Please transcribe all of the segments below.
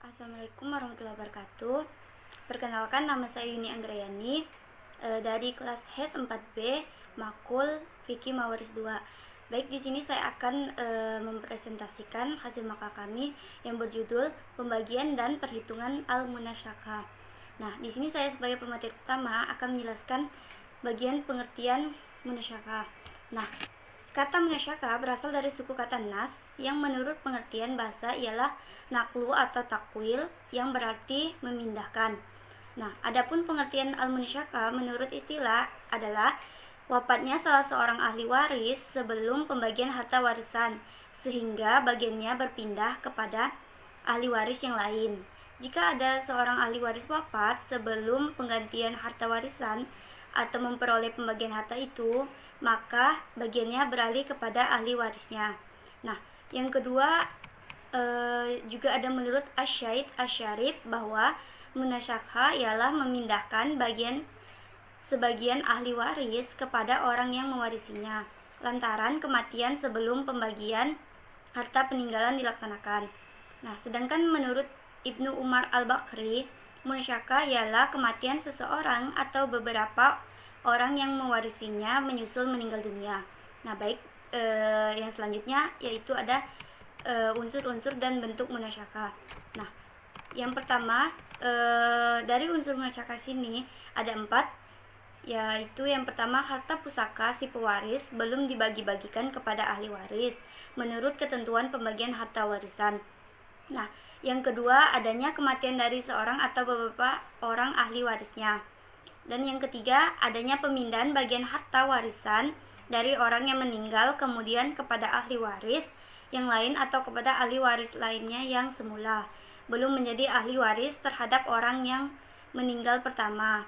Assalamualaikum warahmatullahi wabarakatuh. Perkenalkan, nama saya Yuni Anggrayani dari kelas HES 4B Makul Fikih Mawaris 2. Baik, di sini saya akan mempresentasikan hasil makalah kami yang berjudul Pembagian dan Perhitungan Al-Munasyakah. Nah, di sini saya sebagai pemateri utama akan menjelaskan bagian pengertian munasyakah. Nah, kata munasyakah berasal dari suku kata nas yang menurut pengertian bahasa ialah naklu atau takwil yang berarti memindahkan. Nah, adapun pengertian al-munasyakah menurut istilah adalah wafatnya salah seorang ahli waris sebelum pembagian harta warisan sehingga bagiannya berpindah kepada ahli waris yang lain. Jika ada seorang ahli waris wafat sebelum penggantian harta warisan atau memperoleh pembagian harta itu, maka bagiannya beralih kepada ahli warisnya. Nah, yang kedua juga ada menurut Asy-Syaikh Asy-Syarif bahwa munasyakah ialah memindahkan sebagian ahli waris kepada orang yang mewarisinya lantaran kematian sebelum pembagian harta peninggalan dilaksanakan. Nah, sedangkan menurut Ibnu Umar Al-Bakri, munasyakah ialah kematian seseorang atau beberapa orang yang mewarisinya menyusul meninggal dunia. Nah, baik, yang selanjutnya yaitu ada unsur-unsur dan bentuk munasyakah. Nah, yang pertama dari unsur munasyakah sini ada 4, yaitu yang pertama harta pusaka si pewaris belum dibagi-bagikan kepada ahli waris menurut ketentuan pembagian harta warisan. Nah, yang kedua adanya kematian dari seorang atau beberapa orang ahli warisnya. Dan yang ketiga adanya pemindahan bagian harta warisan dari orang yang meninggal kemudian kepada ahli waris yang lain atau kepada ahli waris lainnya yang semula belum menjadi ahli waris terhadap orang yang meninggal pertama.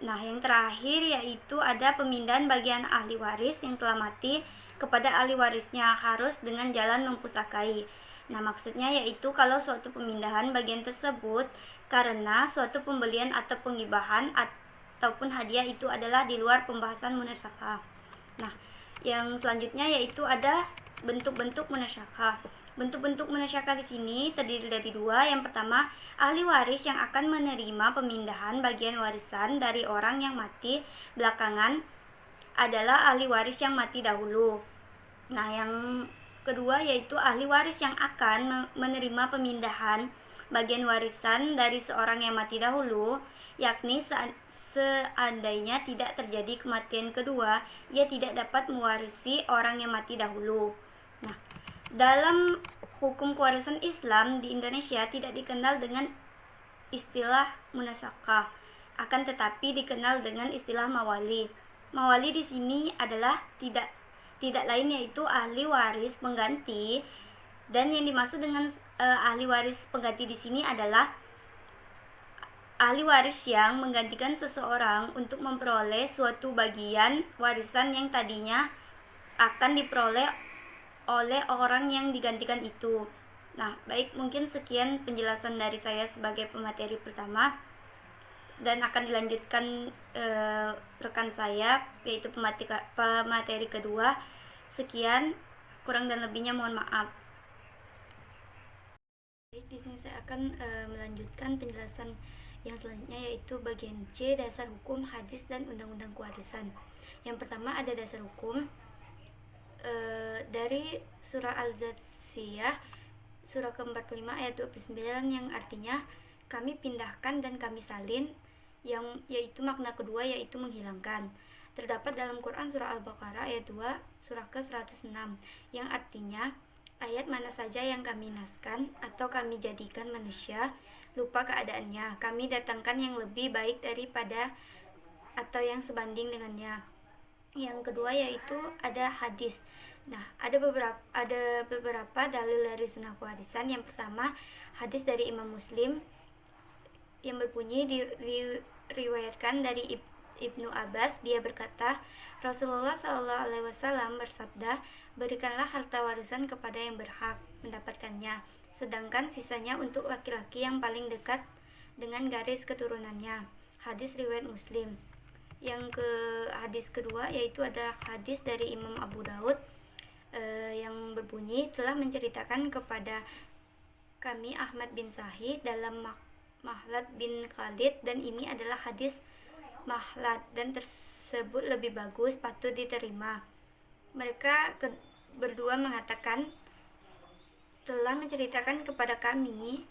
Nah, yang terakhir yaitu ada pemindahan bagian ahli waris yang telah mati kepada ahli warisnya harus dengan jalan mempusakai. Nah, maksudnya yaitu kalau suatu pemindahan bagian tersebut karena suatu pembelian atau penghibahan ataupun hadiah itu adalah di luar pembahasan munasyakah. Nah, yang selanjutnya yaitu ada bentuk-bentuk munasyakah. Bentuk-bentuk munasyakah di sini terdiri dari 2. Yang pertama, ahli waris yang akan menerima pemindahan bagian warisan dari orang yang mati belakangan adalah ahli waris yang mati dahulu. Nah, yang kedua yaitu ahli waris yang akan menerima pemindahan bagian warisan dari seorang yang mati dahulu, yakni seandainya tidak terjadi kematian kedua, ia tidak dapat mewarisi orang yang mati dahulu. Nah, dalam hukum kewarisan Islam di Indonesia tidak dikenal dengan istilah munasyakah, akan tetapi dikenal dengan istilah mawali. Mawali di sini adalah tidak lain yaitu ahli waris pengganti, dan yang dimaksud dengan ahli waris pengganti di sini adalah ahli waris yang menggantikan seseorang untuk memperoleh suatu bagian warisan yang tadinya akan diperoleh oleh orang yang digantikan itu. Nah, baik, mungkin sekian penjelasan dari saya sebagai pemateri pertama dan akan dilanjutkan rekan saya yaitu pemateri kedua. Sekian, kurang dan lebihnya mohon maaf. Baik, di sini saya akan melanjutkan penjelasan yang selanjutnya yaitu bagian C, dasar hukum, hadis dan undang-undang kewarisan. Yang pertama ada dasar hukum dari surah Al-Zatsiyah surah ke-45 ayat 29 yang artinya kami pindahkan dan kami salin, yang yaitu makna kedua yaitu menghilangkan. Terdapat dalam Quran surah Al-Baqarah ayat 2 surah ke-106 yang artinya ayat mana saja yang kami naskan atau kami jadikan manusia lupa keadaannya, kami datangkan yang lebih baik daripada atau yang sebanding dengannya. Yang kedua yaitu ada hadis. Nah, ada beberapa dalil dari sunnah kewarisan. Yang pertama, hadis dari Imam Muslim yang berbunyi diriwayatkan dari Ibnu Abbas, dia berkata, Rasulullah SAW bersabda, berikanlah harta warisan kepada yang berhak mendapatkannya, sedangkan sisanya untuk laki-laki yang paling dekat dengan garis keturunannya. Hadis riwayat Muslim. Yang hadis kedua yaitu ada hadis dari Imam Abu Daud yang berbunyi telah menceritakan kepada kami Ahmad bin Sahih dalam Makhlad bin Khalid, dan ini adalah hadis Makhlad dan tersebut lebih bagus, patut diterima. Mereka berdua mengatakan telah menceritakan kepada kami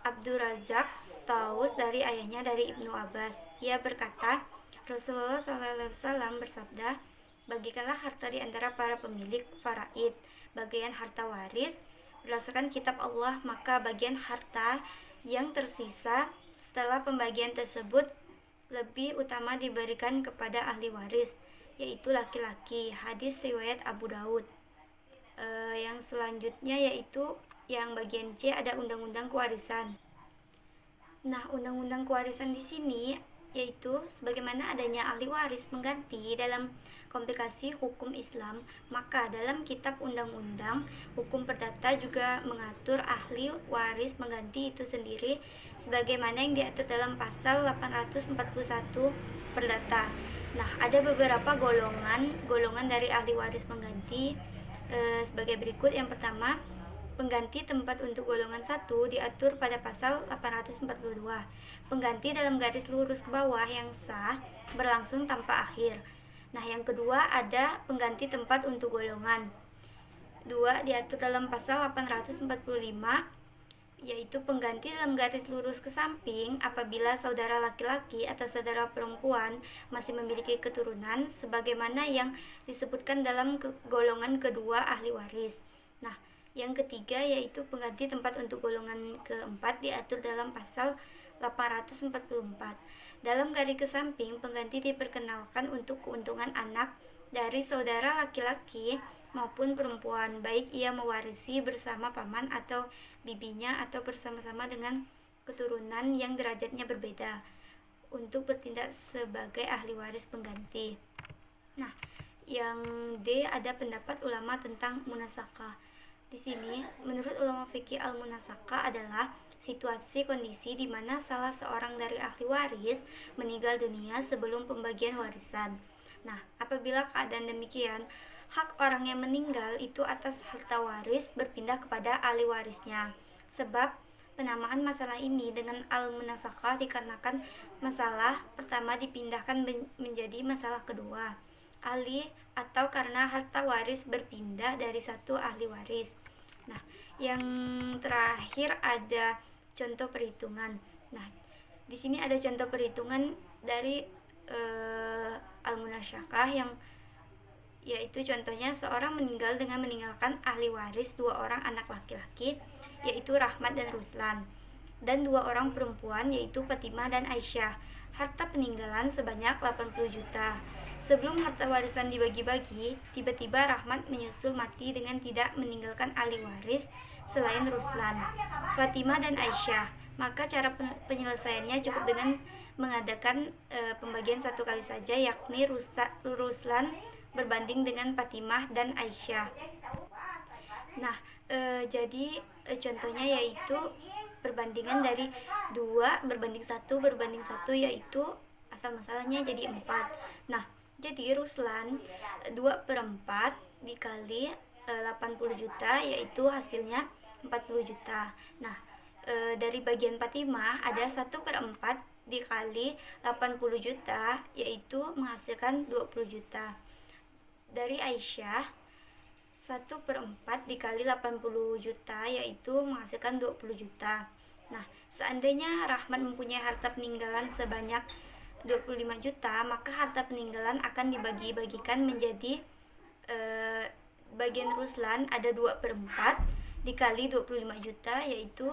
Abdur Razak Taus dari ayahnya dari Ibnu Abbas. Ia berkata, Rasulullah SAW bersabda, bagikanlah harta di antara para pemilik faraid, bagian harta waris berdasarkan kitab Allah, maka bagian harta yang tersisa setelah pembagian tersebut lebih utama diberikan kepada ahli waris, yaitu laki-laki. Hadis riwayat Abu Daud. Yang selanjutnya yaitu yang bagian C, ada undang-undang kewarisan. Nah, undang-undang kewarisan di sini yaitu sebagaimana adanya ahli waris mengganti dalam komplikasi hukum Islam, maka dalam kitab undang-undang hukum perdata juga mengatur ahli waris mengganti itu sendiri sebagaimana yang diatur dalam pasal 841 perdata. Nah, ada beberapa golongan dari ahli waris mengganti sebagai berikut. Yang pertama, pengganti tempat untuk golongan 1 diatur pada pasal 842. Pengganti dalam garis lurus ke bawah yang sah berlangsung tanpa akhir. Nah, yang kedua ada pengganti tempat untuk golongan 2 diatur dalam pasal 845, yaitu pengganti dalam garis lurus ke samping apabila saudara laki-laki atau saudara perempuan masih memiliki keturunan sebagaimana yang disebutkan dalam golongan kedua ahli waris. Nah, yang ketiga yaitu pengganti tempat untuk golongan keempat diatur dalam pasal 844. Dalam garis ke samping, pengganti diperkenalkan untuk keuntungan anak dari saudara laki-laki maupun perempuan, baik ia mewarisi bersama paman atau bibinya atau bersama-sama dengan keturunan yang derajatnya berbeda, untuk bertindak sebagai ahli waris pengganti. Nah, yang D ada pendapat ulama tentang munasakah. Di sini, menurut ulama fikih, al-munasakah adalah situasi kondisi di mana salah seorang dari ahli waris meninggal dunia sebelum pembagian warisan. Nah, apabila keadaan demikian, hak orang yang meninggal itu atas harta waris berpindah kepada ahli warisnya. Sebab penamaan masalah ini dengan al-munasakah dikarenakan masalah pertama dipindahkan menjadi masalah kedua ahli, atau karena harta waris berpindah dari satu ahli waris. Nah, yang terakhir ada contoh perhitungan. Nah, di sini ada contoh perhitungan dari al-munasakah, yang yaitu contohnya seorang meninggal dengan meninggalkan ahli waris 2 orang anak laki-laki, yaitu Rahmat dan Ruslan, dan 2 orang perempuan, yaitu Fatimah dan Aisyah. Harta peninggalan sebanyak 80 juta. Sebelum harta warisan dibagi-bagi, tiba-tiba Rahmat menyusul mati dengan tidak meninggalkan ahli waris selain Ruslan, Fatimah dan Aisyah. Maka cara penyelesaiannya cukup dengan mengadakan pembagian 1 kali saja, yakni Ruslan berbanding dengan Fatimah dan Aisyah. Nah, jadi contohnya yaitu perbandingan dari 2 berbanding 1 berbanding 1, yaitu asal masalahnya jadi 4. Nah, jadi Ruslan 2/4 dikali 80 juta, yaitu hasilnya 40 juta. Nah, dari bagian Fatimah ada 1/4 dikali 80 juta, yaitu menghasilkan 20 juta. Dari Aisyah 1/4 dikali 80 juta, yaitu menghasilkan 20 juta. Nah, seandainya Rahmat mempunyai harta peninggalan sebanyak 25 juta, maka harta peninggalan akan dibagi-bagikan menjadi bagian Ruslan ada 2/4 dikali 25 juta, yaitu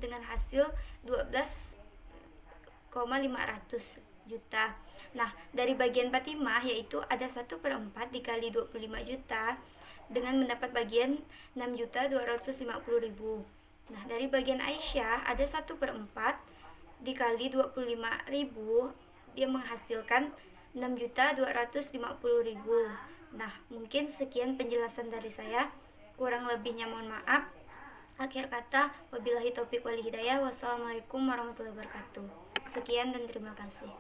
dengan hasil 12,500 juta. Nah, dari bagian Fatimah yaitu ada 1/4 dikali 25 juta dengan mendapat bagian 6.250.000. Nah, dari bagian Aisyah ada 1/4 dikali 25.000, dia menghasilkan 6.250.000. Nah, mungkin sekian penjelasan dari saya, kurang lebihnya mohon maaf. Akhir kata, wabillahi taufiq wal hidayah. Wassalamualaikum warahmatullahi wabarakatuh. Sekian dan terima kasih.